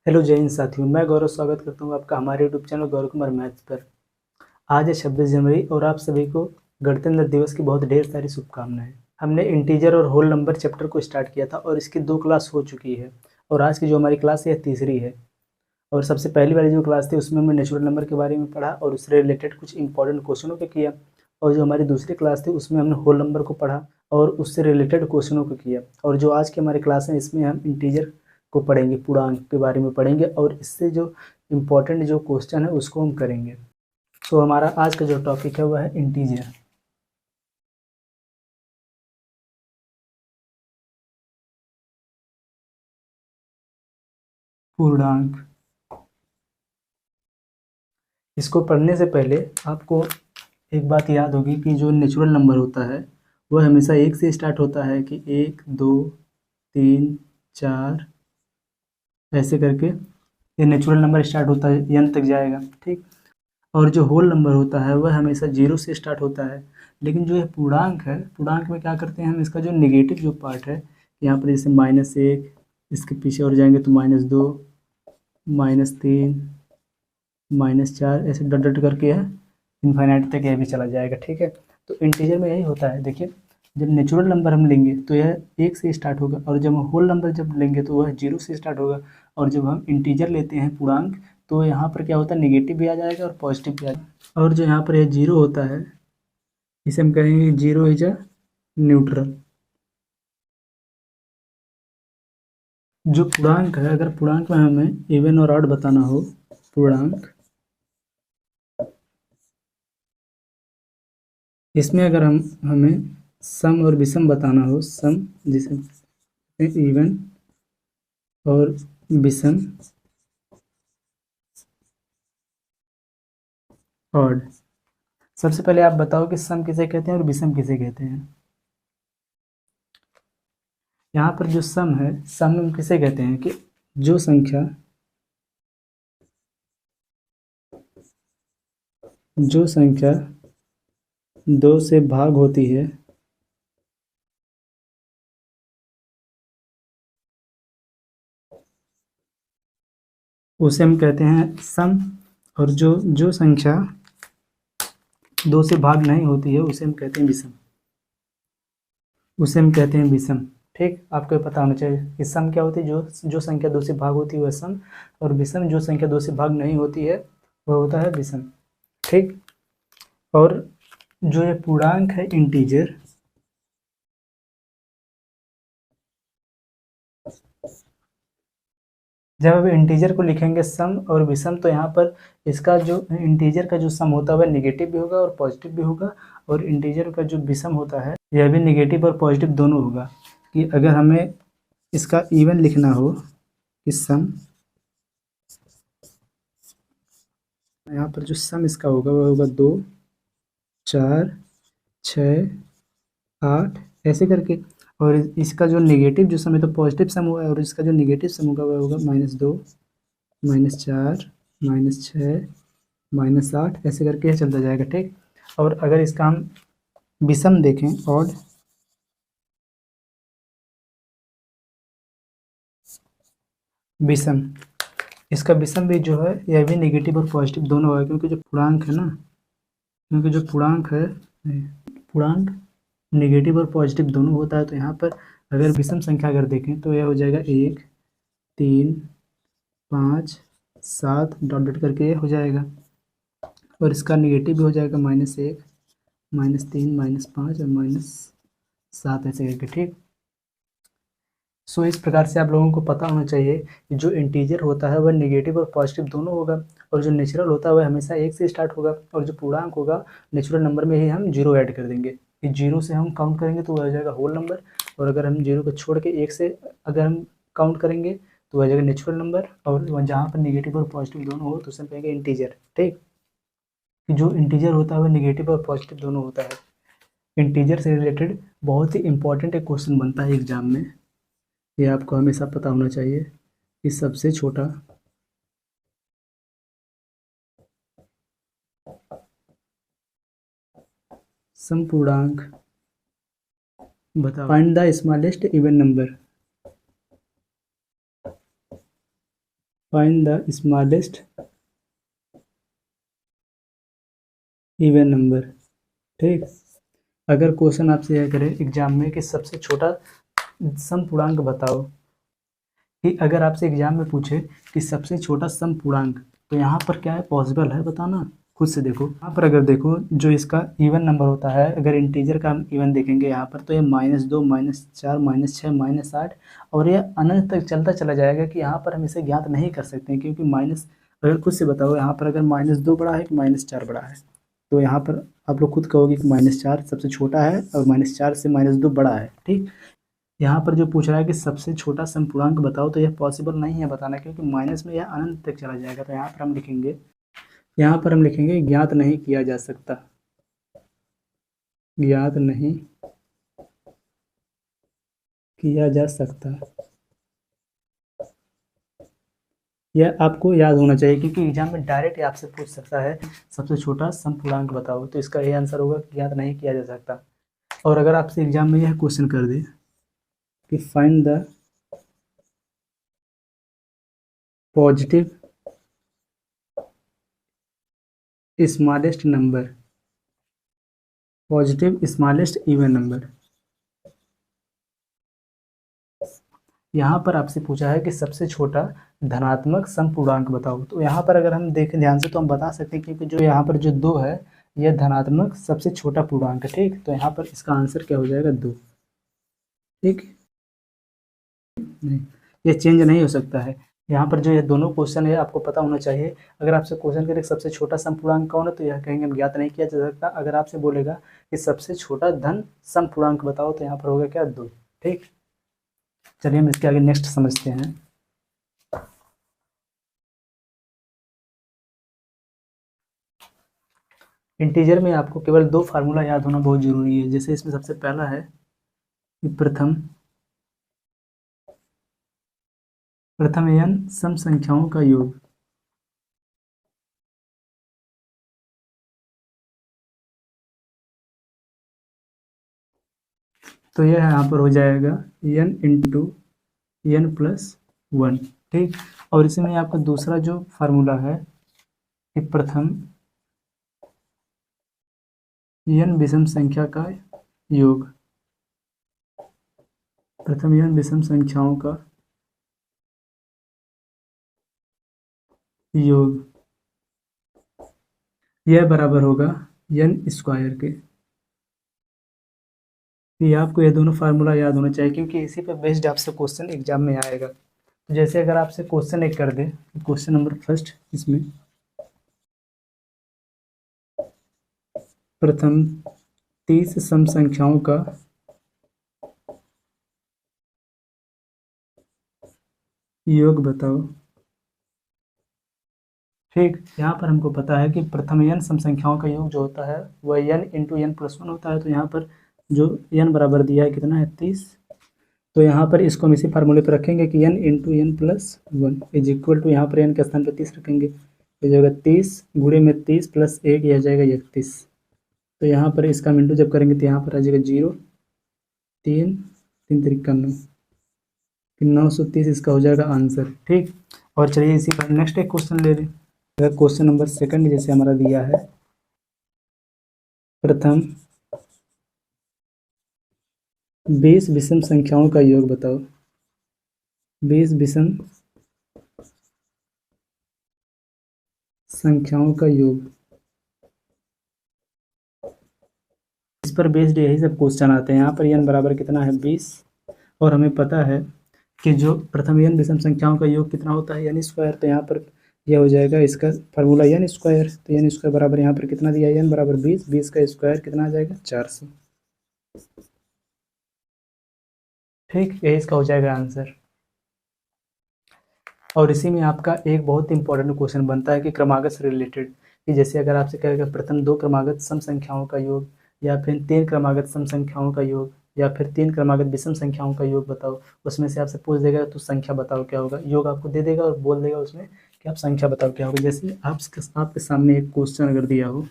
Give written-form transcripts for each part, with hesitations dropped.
Hello जय हिंद साथियों, मैं गौरव स्वागत करता हूँ आपका हमारे YouTube channel Gaurav Kumar maths पर। आज है 26 जनवरी और आप सभी को गणतंत्र दिवस की बहुत ढेर सारी शुभकामनाएं। हमने इंटीजर और होल नंबर चैप्टर को स्टार्ट किया था और इसकी 2 क्लास हो चुकी है और आज की जो हमारी क्लास है तीसरी है। और सबसे पहली वाली जो क्लास थी उसमें हमने नेचुरल नंबर के बारे में पढ़ा और उससे रिलेटेड कुछ इंपॉर्टेंट क्वेश्चनों पे किया। और जो हमारी दूसरी क्लास थी उसमें हमने होल नंबर को पढ़ा और उससे रिलेटेड क्वेश्चनों को किया। और जो आज की हमारी क्लास है इसमें हम इंटीजर को पढ़ेंगे, पूर्णांक के बारे में पढ़ेंगे और इससे जो इम्पोर्टेंट जो क्वेश्चन है उसको हम करेंगे। तो हमारा आज का जो टॉपिक है वह है इंटीजर। पूर्णांक। इसको पढ़ने से पहले आपको एक बात याद होगी कि जो नेचुरल नंबर होता है वह हमेशा एक से स्टार्ट होता है कि 1 2 3 4 ऐसे करके ये नेचुरल नंबर स्टार्ट होता है, n तक जाएगा, ठीक। और जो होल नंबर होता है वह हमेशा 0 से स्टार्ट होता है। लेकिन जो ये पूर्णांक है, पूर्णांक में क्या करते हैं हम, इसका जो निगेटिव जो पार्ट है यहाँ पर जैसे -1, इसके पीछे और जाएंगे तो -2 -3 -4 ऐसे डट डट करके है इन्फाइनाइट तक यह भी चला जाएगा, ठीक है। तो इंटीजर में यही होता है, देखिए जब नेचुरल नंबर हम लेंगे तो यह 1 से स्टार्ट होगा और जब हम होल नंबर जब लेंगे तो वह 0 से स्टार्ट होगा। और जब हम इंटीजर लेते हैं पूर्णांक तो यहाँ पर क्या होता है, निगेटिव भी आ जाएगा और पॉजिटिव भी आ जाएगा। और जो यहाँ पर यह 0 होता है इसे हम कहेंगे 0 इज अ न्यूट्रल। जो पूर्णांक है, अगर पूर्णांक में हमें इवन और ऑड बताना हो, पूर्णांक इसमें अगर हम हमें सम और विषम बताना हो, सम जिसे इवन और विषम ऑड। सबसे पहले आप बताओ कि सम किसे कहते हैं और विषम किसे कहते हैं। यहाँ पर जो सम है, सम हम किसे कहते हैं कि जो संख्या जो संख्या 2 से भाग होती है उसे हम कहते हैं सम। और जो जो संख्या 2 से भाग नहीं होती है उसे हम कहते हैं विषम, उसे हम कहते हैं विषम, ठीक। आपको पता होना चाहिए कि सम क्या होती है, जो जो संख्या 2 से भाग होती है वह सम, और विषम जो संख्या 2 से भाग नहीं होती है वह होता है विषम, ठीक। और जो ये पूर्णांक है इंटीजर, जब अब इंटीजर को लिखेंगे सम और विषम तो यहाँ पर इसका जो इंटीजर का जो सम होता है वह निगेटिव भी होगा और पॉजिटिव भी होगा। और इंटीजर का जो विषम होता है यह भी निगेटिव और पॉजिटिव दोनों होगा। कि अगर हमें इसका इवन लिखना हो कि सम, यहाँ पर जो सम इसका होगा वह होगा 2 4 6 8 ऐसे करके। और इसका जो निगेटिव जो सम है तो पॉजिटिव सम हुआ है और इसका जो निगेटिव सम होगा वह होगा -2 -4 -6 -8 ऐसे करके यह चलता जाएगा, ठीक। और अगर इसका हम विषम देखें, ऑड, विषम, इसका विषम भी जो है यह भी नेगेटिव और पॉजिटिव दोनों होगा। क्योंकि जो पूर्णांक है ना, क्योंकि जो पूर्णांक है, पूर्णांक नेगेटिव और पॉजिटिव दोनों होता है। तो यहाँ पर अगर विषम संख्या अगर देखें तो यह हो जाएगा 1 3 5 7 डॉट डॉट करके ये हो जाएगा। और इसका निगेटिव भी हो जाएगा -1 -3 -5 और -7 ऐसे करके, ठीक। सो इस प्रकार से आप लोगों को पता होना चाहिए कि जो इंटीजर होता है वह नेगेटिव और पॉजिटिव दोनों होगा और जो नेचुरल होता है वह हमेशा 1 से स्टार्ट होगा। और जो पूर्णांक होगा नेचुरल नंबर में ही हम 0 ऐड कर देंगे कि 0 से हम काउंट करेंगे तो वह हो जाएगा होल नंबर। और अगर हम 0 को छोड़ के 1 से अगर हम काउंट करेंगे तो वह हो जाएगा नेचुरल नंबर। और जहाँ पर निगेटिव और पॉजिटिव दोनों हो तो उसे हम कहेंगे इंटीजर, ठीक। जो इंटीजर होता है वह निगेटिव और पॉजिटिव दोनों होता है। इंटीजर से रिलेटेड बहुत ही इंपॉर्टेंट एक क्वेश्चन बनता है एग्जाम में, ये आपको हमेशा पता होना चाहिए कि सबसे छोटा समपूर्णांक बताओ, find the smallest even number. Find the smallest even number. ठीक, अगर क्वेश्चन आपसे यह करे एग्जाम में कि सबसे छोटा सम पूर्णांक बताओ, कि अगर आपसे एग्जाम में पूछे कि सबसे छोटा सम पूर्णांक, तो यहाँ पर क्या है, पॉसिबल है बताना। खुद से देखो, यहाँ पर अगर देखो जो इसका इवन नंबर होता है, अगर इंटीजर का हम इवन देखेंगे यहाँ पर, तो ये -2 -4 -6 -8 और ये अनंत तक चलता चला जाएगा, कि यहाँ पर हम इसे ज्ञात नहीं कर सकते हैं, क्योंकि माइनस, अगर खुद से बताओ यहाँ पर अगर -2 बड़ा है कि -4 बड़ा है, तो यहाँ पर आप लोग खुद कहोगे कि -4 सबसे छोटा है और -4 से -2 बड़ा है। ठीक, यहाँ पर जो पूछ रहा है कि सबसे छोटा समपूर्णांक बताओ, तो यह पॉसिबल नहीं है बताना, क्योंकि माइनस में यह अनंत तक चला जाएगा। तो यहाँ पर हम लिखेंगे ज्ञात नहीं किया जा सकता, ज्ञात नहीं किया जा सकता। यह आपको याद होना चाहिए, क्योंकि एग्जाम में डायरेक्ट आपसे पूछ सकता है सबसे छोटा समपूर्णांक बताओ, तो इसका ये आंसर होगा कि ज्ञात नहीं किया जा सकता। और अगर आपसे एग्जाम में यह क्वेश्चन कर दे कि find the positive smallest number, positive smallest even number, यहाँ पर आपसे पूछा है कि सबसे छोटा धनात्मक समपूर्णांक बताओ, तो यहाँ पर अगर हम देखें ध्यान से, तो हम बता सकते हैं, क्योंकि जो यहाँ पर जो 2 है, यह धनात्मक सबसे छोटा पूर्णांक है। ठीक, तो यहाँ पर इसका आंसर क्या हो जाएगा, 2। ठीक, नहीं, ये चेंज नहीं हो सकता है। यहाँ पर जो ये दोनों क्वेश्चन है आपको पता होना चाहिए। अगर आपसे क्वेश्चन करे सबसे छोटा समपूर्णांक कौन है, तो यह कहेंगे हम ज्ञात नहीं किया जा सकता। अगर आपसे बोलेगा कि सबसे छोटा धन समपूर्णांक बताओ, तो यहाँ पर होगा क्या, 2। ठीक, चलिए हम इसके आगे नेक्स्ट समझते हैं। इंटीजर में आपको केवल 2 फार्मूला याद होना बहुत जरूरी है। जैसे इसमें सबसे पहला है कि प्रथम n सम संख्याओं का योग, तो यह यहाँ पर हो जाएगा n इंटू n प्लस 1। ठीक, और इसमें आपका दूसरा जो फार्मूला है कि प्रथम n विषम संख्या का योग, प्रथम n विषम संख्याओं का योग, यह बराबर होगा n स्क्वायर के। ये आपको ये दोनों फार्मूला याद होना चाहिए, क्योंकि इसी पर बेस्ड आपसे क्वेश्चन एग्जाम में आएगा। तो जैसे अगर आपसे क्वेश्चन एक कर दे, क्वेश्चन नंबर फर्स्ट, इसमें प्रथम 30 सम संख्याओं का योग बताओ। ठीक, यहाँ पर हमको पता है कि प्रथम n सम संख्याओं का योग जो होता है वह n इंटू n प्लस 1 होता है। तो यहाँ पर जो n बराबर दिया है कितना है, 30। तो यहाँ पर इसको हम इसी फार्मूले पर रखेंगे कि n into n plus 1 is equal to, यहाँ पर n के स्थान पर 30 रखेंगे, तो हो जाएगा 30 गुणे में 30 प्लस 1, यह जाएगा 31। तो यहाँ पर इसका मिनटू जब करेंगे तो यहाँ पर आ जाएगा 0, 3 3 तिरिका 9, 930 इसका हो जाएगा आंसर। ठीक, और चलिए इसी पर नेक्स्ट एक क्वेश्चन ले लें। अगर क्वेश्चन नंबर सेकंड जैसे हमारा दिया है, प्रथम 20 विषम संख्याओं का योग बताओ, 20 विषम संख्याओं का योग, इस पर बेस्ड यही सब क्वेश्चन आते हैं। यहाँ पर n बराबर कितना है, 20, और हमें पता है कि जो प्रथम n विषम संख्याओं का योग कितना होता है, n स्क्वायर। तो यहाँ पर यह हो जाएगा इसका फार्मूला n स्क्वायर। तो n स्क्वायर बराबर यहाँ पर कितना दिया है, n बराबर 20, 20 का स्क्वायर कितना आ जाएगा, 400। ठीक, यही इसका हो जाएगा आंसर। और इसी में आपका एक बहुत इंपॉर्टेंट क्वेश्चन बनता है कि क्रमागत से रिलेटेड, कि जैसे अगर आपसे कहेगा प्रथम 2 क्रमागत सम संख्याओं का योग, या फिर 3 क्रमागत सम संख्याओं का योग, या फिर 3 क्रमागत विषम संख्याओं का योग बताओ, उसमें से आपसे पूछ देगा तो संख्या बताओ क्या होगा। योग आपको दे देगा और बोल देगा उसमें कि आप संख्या बताओ क्या होगा। जैसे आपके सामने एक क्वेश्चन अगर दिया हो,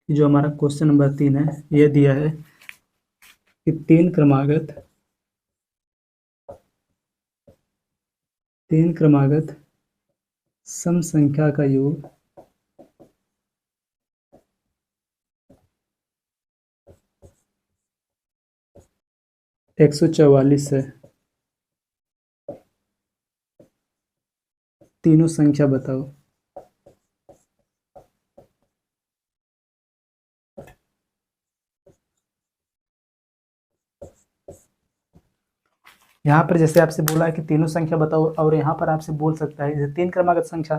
जो हमारा क्वेश्चन नंबर 3 है, यह दिया है कि 3 क्रमागत तीन क्रमागत सम संख्या का योग 144 है। तीनों संख्या बताओ। यहाँ पर जैसे आपसे बोला है कि तीनों संख्या बताओ, और यहाँ पर आपसे बोल सकता है जैसे तीन क्रमागत संख्या,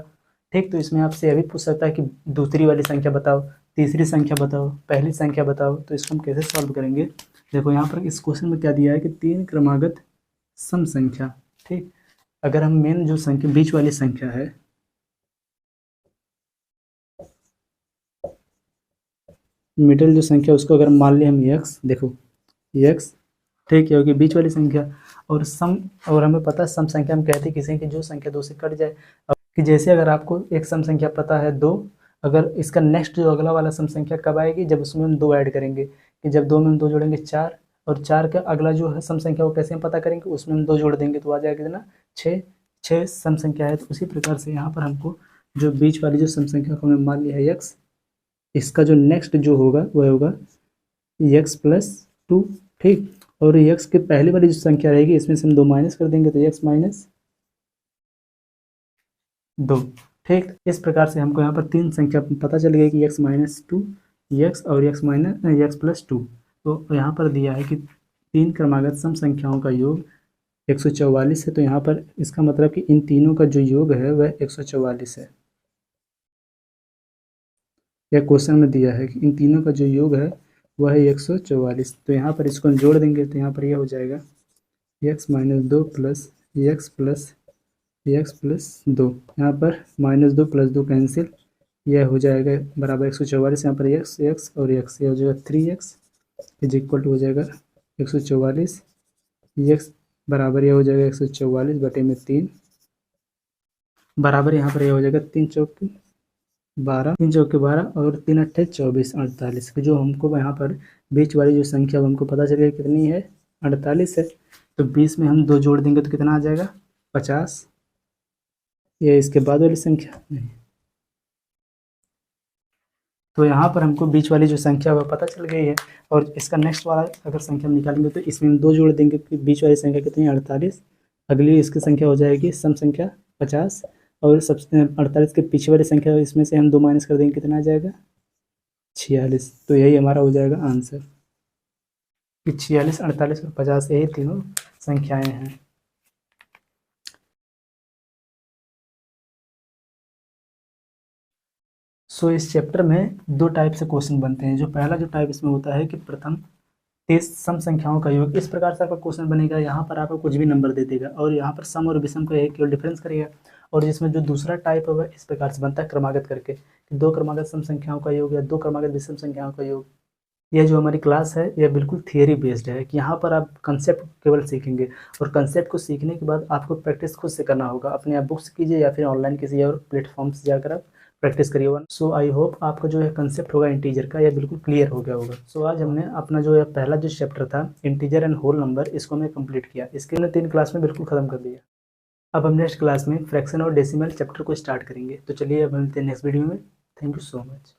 ठीक, तो इसमें आपसे यह भी पूछ सकता है कि दूसरी वाली संख्या बताओ, तीसरी संख्या बताओ, पहली संख्या बताओ। तो इसको हम कैसे सॉल्व करेंगे? देखो यहाँ पर इस क्वेश्चन में क्या दिया है कि तीन क्रमागत सम संख्या, ठीक। अगर हम मेन जो संख्या बीच वाली संख्या है, मिडिल जो संख्या, उसको अगर मान लिया हम x, देखो x, ठीक है, होगी बीच वाली संख्या। और सम, और हमें पता है सम संख्या हम कहते हैं किसी की जो संख्या दो से कट जाए। अब कि जैसे अगर आपको एक सम संख्या पता है 2, अगर इसका नेक्स्ट जो अगला वाला सम संख्या कब आएगी? जब उसमें हम 2 ऐड करेंगे, कि जब 2 में हम 2 जोड़ेंगे 4, और 4 का अगला जो है सम संख्या वो कैसे हम पता करेंगे? उसमें हम 2 जोड़ देंगे तो आ जाएगा कितना? 6। 6 सम संख्या है। तो उसी प्रकार से यहाँ पर हमको जो बीच वाली जो सम संख्या को हमने मान लिया है x, इसका जो नेक्स्ट जो होगा वह होगा x प्लस 2, ठीक। और x की पहली वाली जो संख्या रहेगी इसमें से हम 2 माइनस कर देंगे तो x माइनस 2, ठीक। इस प्रकार से हमको यहाँ पर तीन संख्या पता चल गई कि x माइनस 2, x और x माइनस x प्लस 2। तो यहाँ पर दिया है कि तीन क्रमागत सम संख्याओं का योग 144 है। तो यहाँ पर इसका मतलब कि इन तीनों का जो योग है वह 144 है। यह क्वेश्चन में दिया है कि इन तीनों का जो योग है वह है 144। तो यहाँ पर इसको हम जोड़ देंगे तो यहाँ पर यह हो जाएगा x minus 2 plus x plus 2। यहाँ पर माइनस 2 प्लस 2 कैंसिल, यह हो जाएगा बराबर 144। यहाँ पर x और x, यह हो जाएगा 3x इज इक्वल टू हो जाएगा 144। x बराबर यह हो जाएगा 144 बटे में 3, बराबर यहाँ पर यह हो जाएगा 3 चौक 12, 3 चौके 12 और 3 अट्ठे 24, 48। जो हमको यहाँ पर बीच वाली जो संख्या हमको पता चलेगा कितनी है? 48 है। तो 20 में हम 2 जोड़ देंगे तो कितना आ जाएगा? 50। ये इसके बाद वाली संख्या नहीं। तो यहाँ पर हमको बीच वाली जो संख्या वह पता चल गई है। और इसका नेक्स्ट वाला अगर संख्या हम निकालेंगे तो इसमें हम 2 जोड़ देंगे कि बीच वाली संख्या कितनी है? 48। अगली इसकी संख्या हो जाएगी सम संख्या 50, और सब 48 के पीछे वाली संख्या इसमें से हम 2 माइनस कर देंगे, कितना आ जाएगा? 46। तो यही हमारा हो जाएगा आंसर कि 46, 48 और 50 यही तीनों संख्याएं हैं। सो इस चैप्टर में 2 टाइप से क्वेश्चन बनते हैं। जो पहला जो टाइप इसमें होता है कि प्रथम 30 सम संख्याओं का योग। इस प्रकार से आपका क्वेश्चन बनेगा, यहाँ पर आपको कुछ भी नंबर दे देगा और यहाँ पर सम और विषम का एक केवल डिफरेंस करेगा। और जिसमें जो दूसरा टाइप है वह इस प्रकार से बनता है क्रमागत करके, कि 2 क्रमागत सम संख्याओं का योग या 2 क्रमागत विषम संख्याओं का योग। यह जो हमारी क्लास है यह बिल्कुल थियरी बेस्ड है, कि यहाँ पर आप कंसेप्ट केवल सीखेंगे, और कंसेप्ट को सीखने के बाद आपको प्रैक्टिस खुद से करना होगा। अपने आप बुक्स कीजिए या फिर ऑनलाइन किसी और प्लेटफॉर्म से जाकर आप प्रैक्टिस करिए। सो आई होप आपका जो है कंसेप्ट होगा इंटीजर का यह बिल्कुल क्लियर हो गया होगा। सो आज हमने अपना जो है पहला जो चैप्टर था इंटीजर एंड होल नंबर, इसको हमने कंप्लीट किया। इसके हमने 3 क्लास में बिल्कुल खत्म कर दिया। अब हम नेक्स्ट क्लास में फ्रैक्शन और डेसिमल चैप्टर को स्टार्ट करेंगे। तो चलिए अब मिलते हैं नेक्स्ट वीडियो में। Thank you so much.